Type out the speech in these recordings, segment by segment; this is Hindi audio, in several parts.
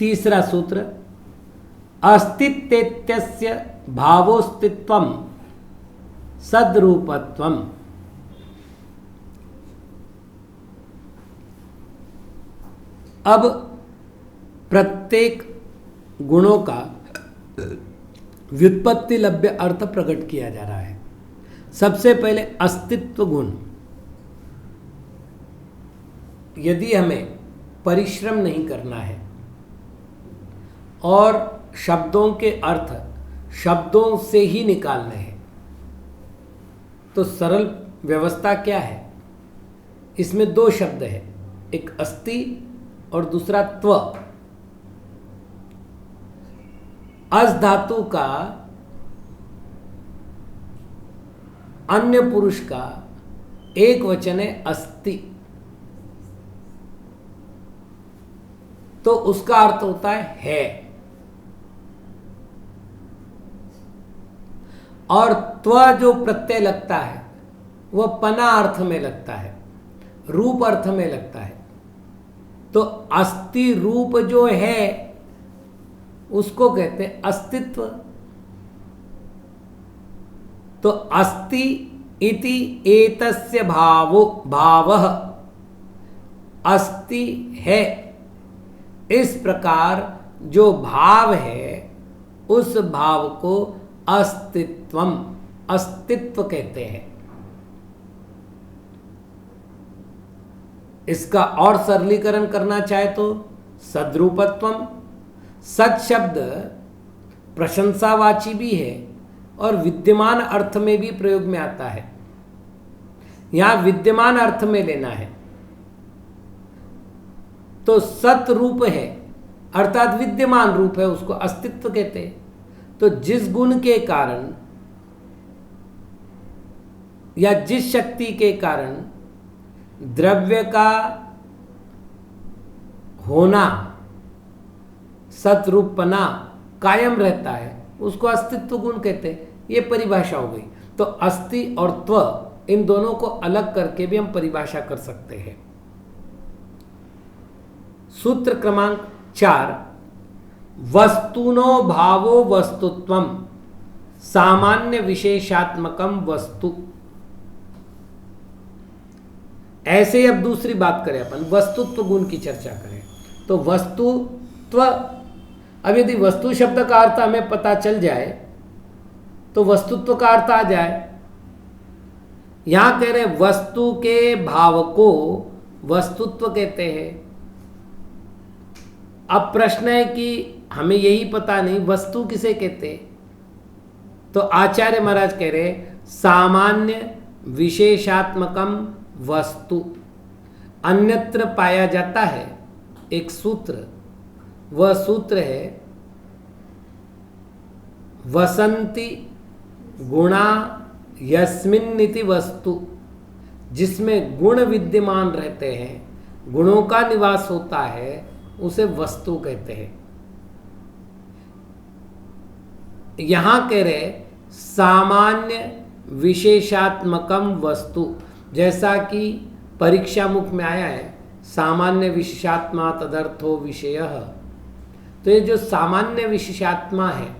तीसरा सूत्र, अस्तित्वेत्यस्य भावोस्तित्वम सद्रूपत्वम। अब प्रत्येक गुणों का व्युत्पत्ति लभ्य अर्थ प्रकट किया जा रहा है। सबसे पहले अस्तित्व गुण। यदि हमें परिश्रम नहीं करना है और शब्दों के अर्थ शब्दों से ही निकालने हैं, तो सरल व्यवस्था क्या है? इसमें दो शब्द है, एक अस्ति और दूसरा त्व। अस धातु का अन्य पुरुष का एक वचन है अस्ति, तो उसका अर्थ होता है। और त्व जो प्रत्यय लगता है वह पना अर्थ में लगता है, रूप अर्थ में लगता है। तो अस्ति रूप जो है उसको कहते हैं अस्तित्व। तो अस्ति इति एतस्य भावः, अस्ति है, इस प्रकार जो भाव है उस भाव को अस्तित्वम, अस्तित्व कहते हैं। इसका और सरलीकरण करना चाहे तो सद्रूपत्वम। सद शब्द प्रशंसावाची भी है और विद्यमान अर्थ में भी प्रयोग में आता है। यहां विद्यमान अर्थ में लेना है तो सत रूप है, अर्थात विद्यमान रूप है, उसको अस्तित्व कहते हैं। तो जिस गुण के कारण या जिस शक्ति के कारण द्रव्य का होना, सतरूपना कायम रहता है, उसको अस्तित्व गुण कहते हैं। ये परिभाषा हो गई। तो अस्ति और त्व, इन दोनों को अलग करके भी हम परिभाषा कर सकते हैं। सूत्र क्रमांक 4, वस्तुनो भावो वस्तुत्वम सामान्य विशेषात्मकम वस्तु। ऐसे ही अब दूसरी बात करें, अपन वस्तुत्व गुण की चर्चा करें। तो वस्तुत्व, अब यदि वस्तु शब्द का अर्थ हमें पता चल जाए तो वस्तुत्व का अर्थ आ जाए। यहां कह रहे वस्तु के भाव को वस्तुत्व कहते हैं। अब प्रश्न है कि हमें यही पता नहीं वस्तु किसे कहते हैं। तो आचार्य महाराज कह रहे सामान्य विशेषात्मकम वस्तु। अन्यत्र पाया जाता है एक सूत्र, वह सूत्र है वसंति गुणा यस्मिन्निति वस्तु, जिसमें गुण विद्यमान रहते हैं, गुणों का निवास होता है, उसे वस्तु कहते हैं। यहां कह रहे सामान्य विशेषात्मकम वस्तु, जैसा कि परीक्षा मुख में आया है सामान्य विशेषात्मा तदर्थो विषयः। तो ये जो सामान्य विशेषात्मा है,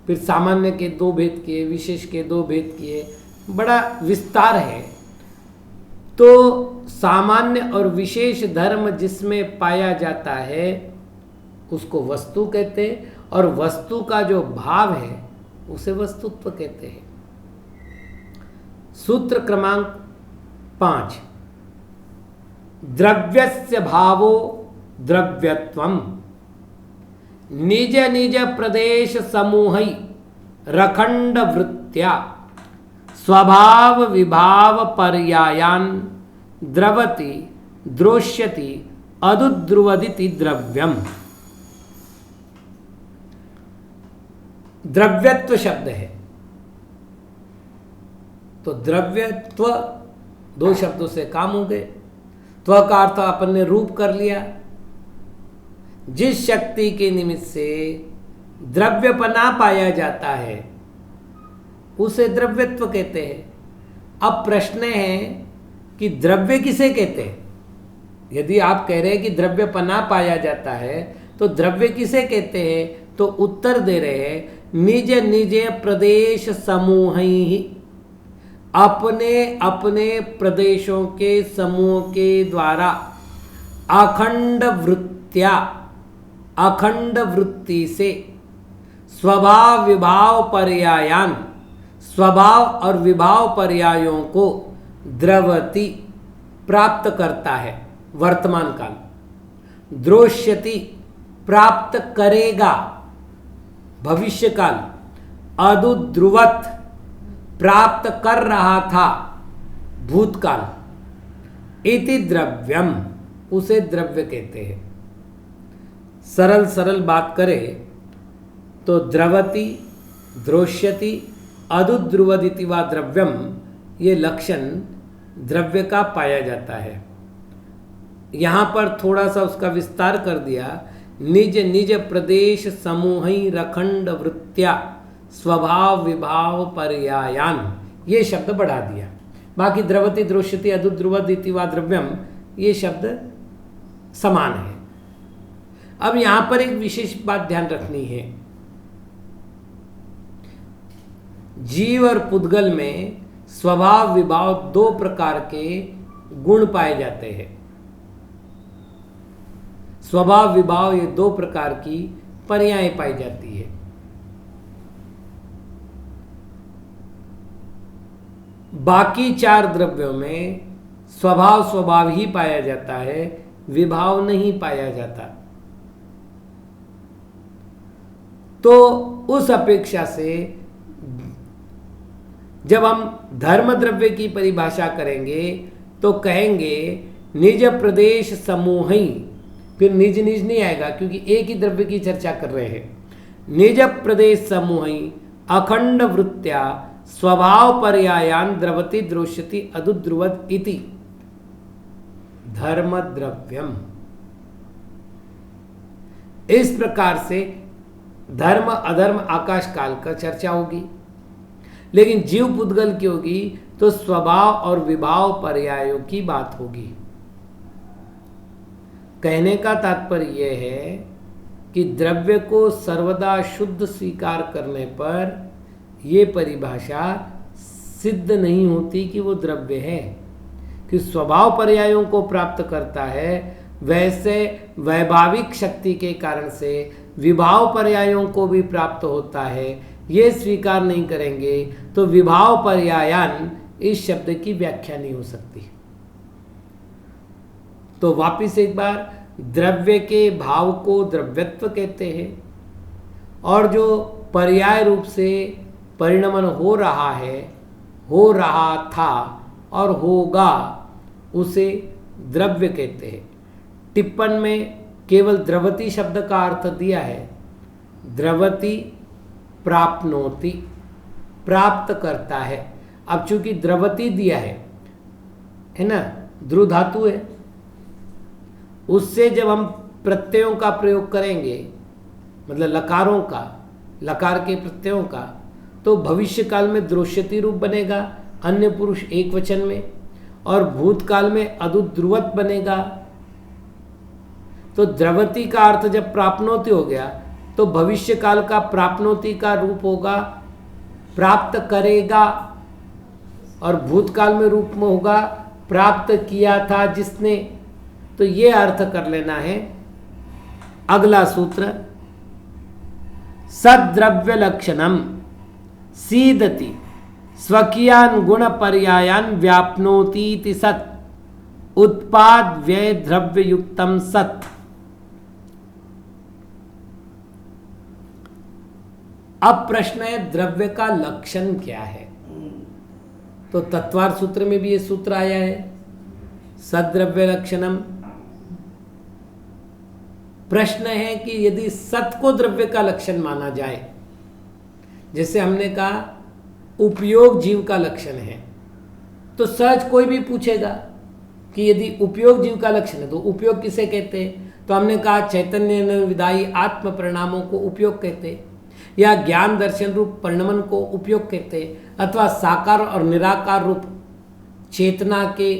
फिर सामान्य के दो भेद किए, विशेष के दो भेद किए, बड़ा विस्तार है। तो सामान्य और विशेष धर्म जिसमें पाया जाता है उसको वस्तु कहते हैं, और वस्तु का जो भाव है उसे वस्तुत्व कहते हैं। सूत्र क्रमांक 5, द्रव्यस्य भावो द्रव्यत्वम निज निज प्रदेश समूहै रखंड वृत्त्या स्वभाव विभाव पर्यायान द्रवति द्रोष्यति अदुद्रुवदिति द्रव्यम। द्रव्यत्व शब्द है, तो द्रव्यत्व दो शब्दों से काम हो गए। त्व का अर्थ अपन ने रूप कर लिया। जिस शक्ति के निमित्त से द्रव्यपना पाया जाता है उसे द्रव्यत्व कहते हैं। अब प्रश्न है कि द्रव्य किसे कहते हैं? यदि आप कह रहे हैं कि द्रव्यपना पाया जाता है तो द्रव्य किसे कहते हैं? तो उत्तर दे रहे हैं निज निज प्रदेश समूह ही, अपने अपने प्रदेशों के समूह के द्वारा अखंड वृत्त्या, अखंड वृत्ति से स्वभाव विभाव पर्यायान, स्वभाव और विभाव पर्यायों को द्रवति प्राप्त करता है वर्तमान काल, द्रोष्यति प्राप्त करेगा भविष्य काल, अदुद्रुवत प्राप्त कर रहा था भूतकाल, इति द्रव्यम, उसे द्रव्य कहते हैं। सरल सरल बात करें तो द्रवति, द्रोष्यति, अदुद्रुवदिति वा द्रव्यम, ये लक्षण द्रव्य का पाया जाता है। यहाँ पर थोड़ा सा उसका विस्तार कर दिया, निज निज प्रदेश समूहि रखंड वृत्त्या स्वभाव विभाव पर्यायान, ये शब्द बढ़ा दिया। बाकी द्रवति, द्रोष्यति, अदुद्रुवदिति वा द्रव्यम, ये शब्द समान है। अब यहाँ पर एक विशेष बात ध्यान रखनी है, जीव और पुद्गल में स्वभाव विभाव दो प्रकार के गुण पाए जाते हैं। स्वभाव विभाव ये दो प्रकार की पर्याय पाई जाती है। बाकी चार द्रव्यों में स्वभाव स्वभाव ही पाया जाता है, विभाव नहीं पाया जाता। तो उस अपेक्षा से जब हम धर्म द्रव्य की परिभाषा करेंगे तो कहेंगे निज प्रदेश समूहि, फिर निज निज नहीं आएगा क्योंकि एक ही द्रव्य की चर्चा कर रहे हैं। निज प्रदेश समूहि अखंड वृत्त्या स्वभाव पर्यायान द्रवति द्रोष्यति अदुद्रुवद इति धर्म द्रव्यम। इस प्रकार से धर्म अधर्म आकाश काल का चर्चा होगी, लेकिन जीव पुद्गल की होगी तो स्वभाव और विभाव पर्यायों की बात होगी। कहने का तात्पर्य यह है कि द्रव्य को सर्वदा शुद्ध स्वीकार करने पर यह परिभाषा सिद्ध नहीं होती कि वो द्रव्य है, कि स्वभाव पर्यायों को प्राप्त करता है, वैसे वैभाविक शक्ति के कारण से विभाव पर्यायों को भी प्राप्त होता है। ये स्वीकार नहीं करेंगे तो विभाव पर्यायान इस शब्द की व्याख्या नहीं हो सकती। तो वापिस एक बार, द्रव्य के भाव को द्रव्यत्व कहते हैं और जो पर्याय रूप से परिणमन हो रहा है, हो रहा था और होगा, उसे द्रव्य कहते हैं। टिप्पण में केवल द्रवति शब्द का अर्थ दिया है। द्रवति प्राप्नोति, प्राप्त करता है। अब चूंकि द्रवति दिया है ना, ध्रुव धातु है, उससे जब हम प्रत्ययों का प्रयोग करेंगे, मतलब लकारों का, लकार के प्रत्ययों का, तो भविष्य काल में द्रोष्यति रूप बनेगा, अन्य पुरुष एक वचन में, और भूतकाल में अदुद्रुवत बनेगा। तो द्रवति का अर्थ जब प्राप्नोति हो गया तो भविष्य काल का प्राप्नोति का रूप होगा प्राप्त करेगा, और भूतकाल में रूप में होगा प्राप्त किया था जिसने। तो ये अर्थ कर लेना है। अगला सूत्र, सद्द्रव्य लक्षणम सीदति स्वकीयान गुण पर्यायान व्याप्नोतीति सत् उत्पाद व्यय द्रव्य युक्तम सत्। अब प्रश्न है द्रव्य का लक्षण क्या है। तो तत्वार सूत्र में भी ये सूत्र आया है, सद्द्रव्य लक्षणम। प्रश्न है कि यदि सत को द्रव्य का लक्षण माना जाए, जैसे हमने कहा उपयोग जीव का लक्षण है, तो सहज कोई भी पूछेगा कि यदि उपयोग जीव का लक्षण है तो उपयोग किसे कहते हैं। तो हमने कहा चैतन्य विदायी आत्म परिणामों को उपयोग कहते हैं, या ज्ञान दर्शन रूप परिणमन को उपयोग कहते हैं, अथवा साकार और निराकार रूप चेतना के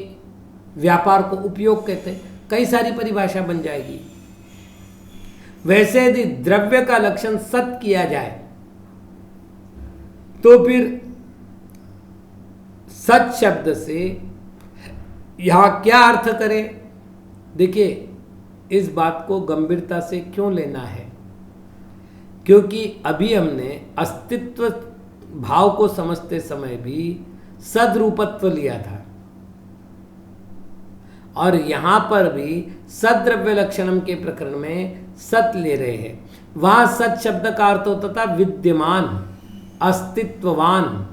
व्यापार को उपयोग कहते हैं। कई सारी परिभाषा बन जाएगी। वैसे यदि द्रव्य का लक्षण सत किया जाए तो फिर सत शब्द से यहां क्या अर्थ करें? देखिए, इस बात को गंभीरता से क्यों लेना है, क्योंकि अभी हमने अस्तित्व भाव को समझते समय भी सद्रूपत्व लिया था और यहां पर भी सद्रव्य लक्षणम के प्रकरण में सत ले रहे हैं। वहां सत शब्द का अर्थ होता था विद्यमान, अस्तित्ववान।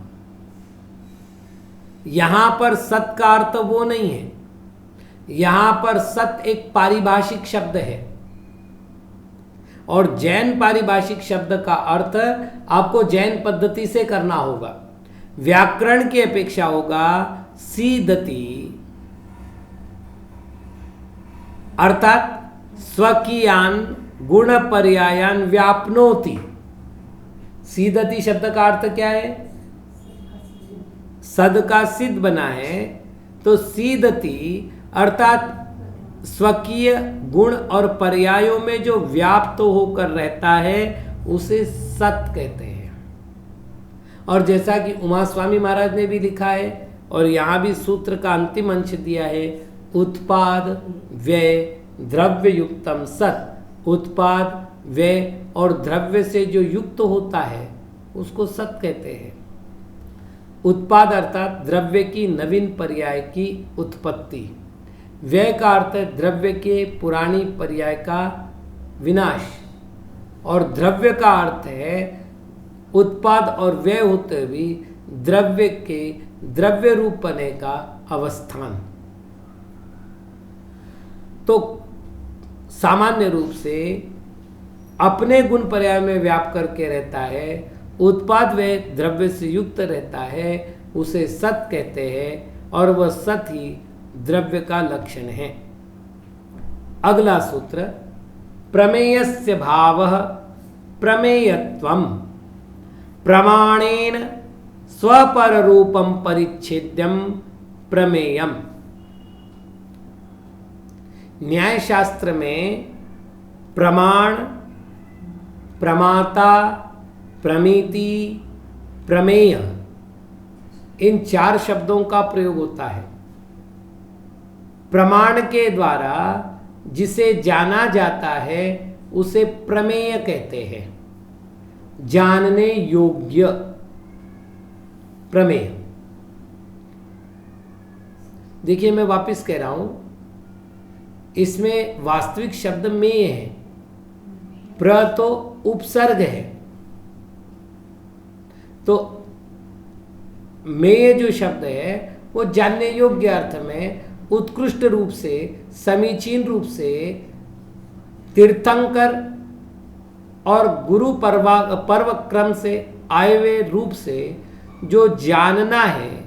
यहां पर सत का अर्थ वो नहीं है। यहां पर सत एक पारिभाषिक शब्द है और जैन पारिभाषिक शब्द का अर्थ आपको जैन पद्धति से करना होगा। व्याकरण की अपेक्षा होगा सीदति, अर्थात स्वकीयान गुण पर्यायान व्यापनोति। सीदति शब्द का अर्थ क्या है? सद का सिद्ध बना है, तो सीदति अर्थात स्वकीय गुण और पर्यायों में जो व्याप्त होकर रहता है उसे सत कहते हैं। और जैसा कि उमा स्वामी महाराज ने भी लिखा है और यहाँ भी सूत्र का अंतिम अंश दिया है, उत्पाद व्यय द्रव्य युक्तम सत। उत्पाद व्यय और द्रव्य से जो युक्त होता है उसको सत कहते हैं। उत्पाद अर्थात द्रव्य की नवीन पर्याय की उत्पत्ति। व्यय का अर्थ है द्रव्य के पुरानी पर्याय का विनाश और द्रव्य का अर्थ है उत्पाद और व्यय होते हुए द्रव्य के द्रव्य रूप बने का अवस्थान। तो सामान्य रूप से अपने गुण पर्याय में व्याप्त करके रहता है, उत्पाद व्यय द्रव्य से युक्त रहता है, उसे सत कहते हैं और वह सत ही द्रव्य का लक्षण है। अगला सूत्र, प्रमेयस्य भावः प्रमेयत्वम् प्रमाणेन स्वपर रूपम परिच्छेद्यम प्रमेयम। न्याय शास्त्र में प्रमाण, प्रमाता, प्रमिति, प्रमेय, इन चार शब्दों का प्रयोग होता है। प्रमाण के द्वारा जिसे जाना जाता है उसे प्रमेय कहते हैं, जानने योग्य प्रमेय। देखिए, मैं वापस कह रहा हूं, इसमें वास्तविक शब्द मेय है, प्र तो उपसर्ग है, तो मेय जो शब्द है वो जानने योग्य अर्थ में उत्कृष्ट रूप से, समीचीन रूप से, तीर्थंकर और गुरु पर्व क्रम से आए हुए रूप से जो जानना है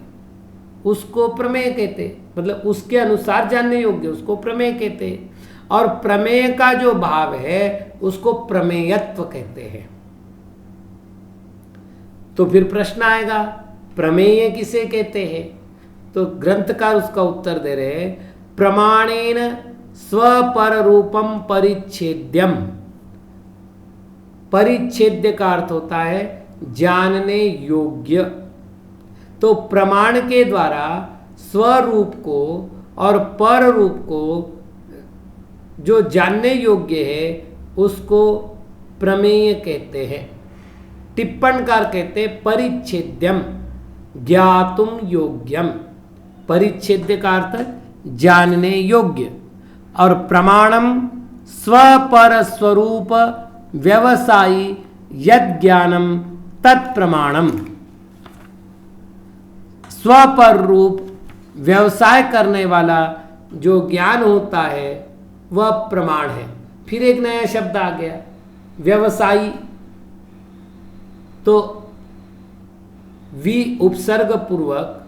उसको प्रमेय कहते, मतलब उसके अनुसार जानने योग्य उसको प्रमेय कहते, और प्रमेय का जो भाव है उसको प्रमेयत्व कहते हैं। तो फिर प्रश्न आएगा, प्रमेय किसे कहते हैं? तो ग्रंथकार उसका उत्तर दे रहे हैं, प्रमाणेन स्वपर रूपम परिच्छेद्यम। परिच्छेद्य का अर्थ होता है जानने योग्य। तो प्रमाण के द्वारा स्वरूप को और पर रूप को जो जानने योग्य है उसको प्रमेय कहते हैं। टिप्पणकार कहते हैं परिच्छेद्यम ज्ञातुम योग्यम। परिच्छेद्य का अर्थ जानने योग्य, और प्रमाणम स्वपर स्वरूप व्यवसायी यद ज्ञानम तत्प्रमाणम। स्वपर रूप व्यवसाय करने वाला जो ज्ञान होता है वह प्रमाण है। फिर एक नया शब्द आ गया, व्यवसायी। तो वि उपसर्ग पूर्वक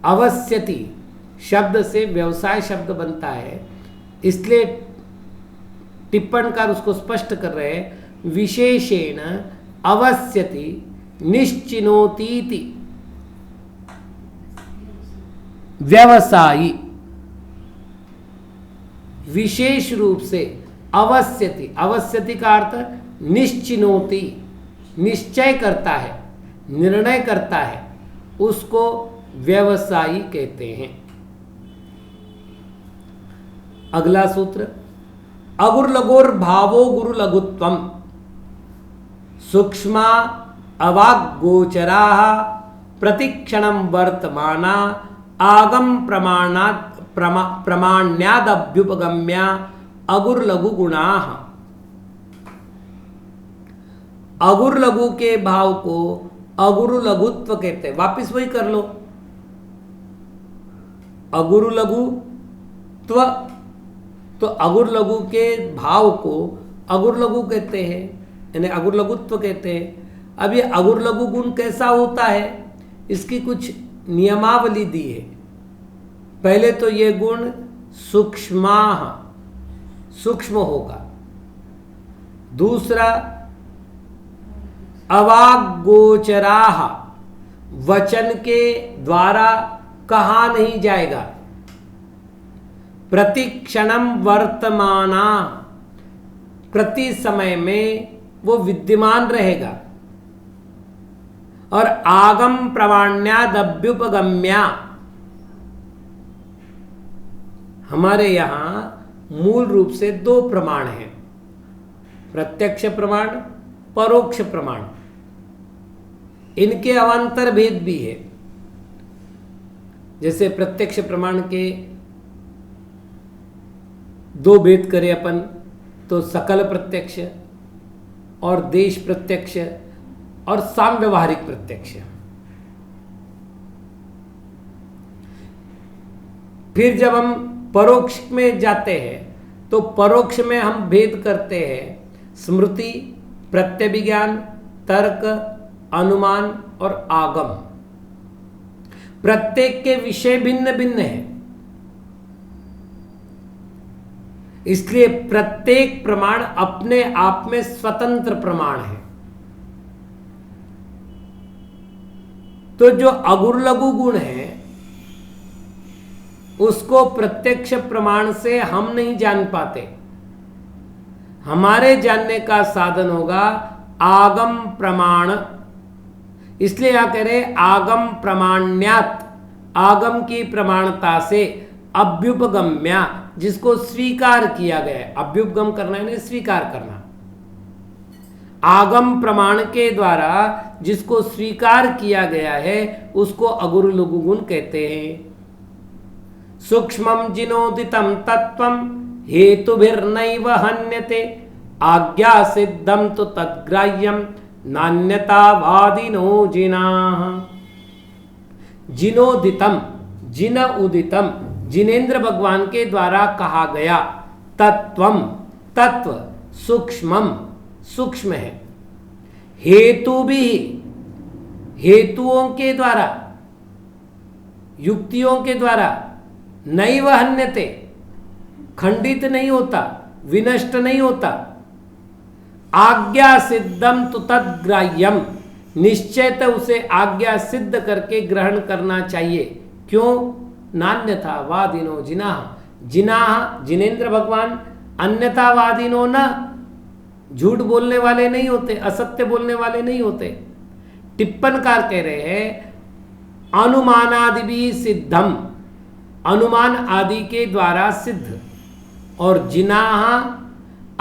अवस्यति शब्द से व्यवसाय शब्द बनता है, इसलिए टिप्पणकार उसको स्पष्ट कर रहे हैं, विशेषेण अवस्यति निश्चिनोतीति व्यवसायी। विशेष रूप से अवस्यति, अवस्यति का अर्थ निश्चिनोति, निश्चय करता है, निर्णय करता है, उसको व्यवसायी कहते हैं। अगला सूत्र, अगुर्लघोर भावो गुरु लघुत्वम सूक्ष्मा अवाग्गोचरा प्रतिक्षणं वर्तमाना आगम प्रमाण्यादभ्युपगम्या अगुर्लघु गुणा। अगुर्लघु के भाव को अगुरुलघुत्व कहते हैं। वापिस वही कर लो, अगुरुलघुत्व, तो अगुरुलघु के भाव को अगुरुलघु कहते हैं, यानी अगुरुलघुत्व कहते हैं। अब ये अगुरुलघु गुण कैसा होता है, इसकी कुछ नियमावली दी है। पहले तो ये गुण सूक्ष्माः, सूक्ष्म होगा। दूसरा अवाग्गोचराः, वचन के द्वारा कहा नहीं जाएगा। प्रतिक्षणम वर्तमाना, प्रति समय में वो विद्यमान रहेगा। और आगम प्रमाण्यादभ्युपगम्या, हमारे यहां मूल रूप से दो प्रमाण हैं, प्रत्यक्ष प्रमाण, परोक्ष प्रमाण। इनके अवान्तर भेद भी है। जैसे प्रत्यक्ष प्रमाण के दो भेद करें अपन तो सकल प्रत्यक्ष और देश प्रत्यक्ष और साम्यवहारिक प्रत्यक्ष। फिर जब हम परोक्ष में जाते हैं तो परोक्ष में हम भेद करते हैं स्मृति, प्रत्यभिज्ञान, तर्क, अनुमान और आगम। प्रत्येक के विषय भिन्न भिन्न है, इसलिए प्रत्येक प्रमाण अपने आप में स्वतंत्र प्रमाण है। तो जो अगुर्लघु गुण है उसको प्रत्यक्ष प्रमाण से हम नहीं जान पाते। हमारे जानने का साधन होगा आगम प्रमाण। इसलिए यहां कह रहे आगम प्रमाण्यात, आगम की प्रमाणता से अभ्युपगम्या, जिसको स्वीकार किया गया है। अभ्युपगम करना है, स्वीकार करना। आगम प्रमाण के द्वारा जिसको स्वीकार किया गया है उसको अगुरुलघु गुण कहते हैं। सूक्ष्मं जिनोदितं तत्त्वं हेतुभिर्नैव हन्यते आज्ञा सिद्धं तु तद्ग्राह्यं नान्यतावादिनो जिनाः। जिनोदितम, जिन उदितम, जिनेन्द्र भगवान के द्वारा कहा गया तत्वम, तत्व सूक्ष्मम, सूक्ष्म है। हेतु भी, हेतुओं के द्वारा, युक्तियों के द्वारा नैव हन्यते, खंडित नहीं होता, विनष्ट नहीं होता। आज्ञा सिद्धम तु तद्ग्राह्यम, निश्चयतः उसे आज्ञा सिद्ध करके ग्रहण करना चाहिए। क्यों? नान्यथावादिनो जिनाः, जिनाः जिनेन्द्र भगवान, अन्यथावादिनो न, झूठ बोलने वाले नहीं होते, असत्य बोलने वाले नहीं होते। टिप्पणकार कह रहे हैं अनुमानादि भी सिद्धम, अनुमान आदि के द्वारा सिद्ध। और जिनाः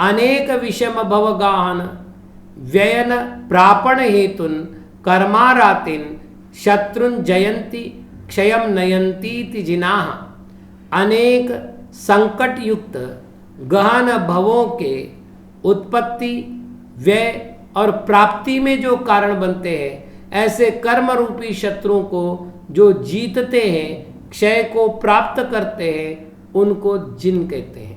अनेक विषम भवगाहन व्ययन प्रापण हेतुन कर्मारातिन शत्रुन जयंती क्षयम नयंती जिनाः, अनेक संकट युक्त गहन भवों के उत्पत्ति, व्यय और प्राप्ति में जो कारण बनते हैं, ऐसे कर्म रूपी शत्रुओं को जो जीतते हैं, क्षय को प्राप्त करते हैं, उनको जिन कहते हैं।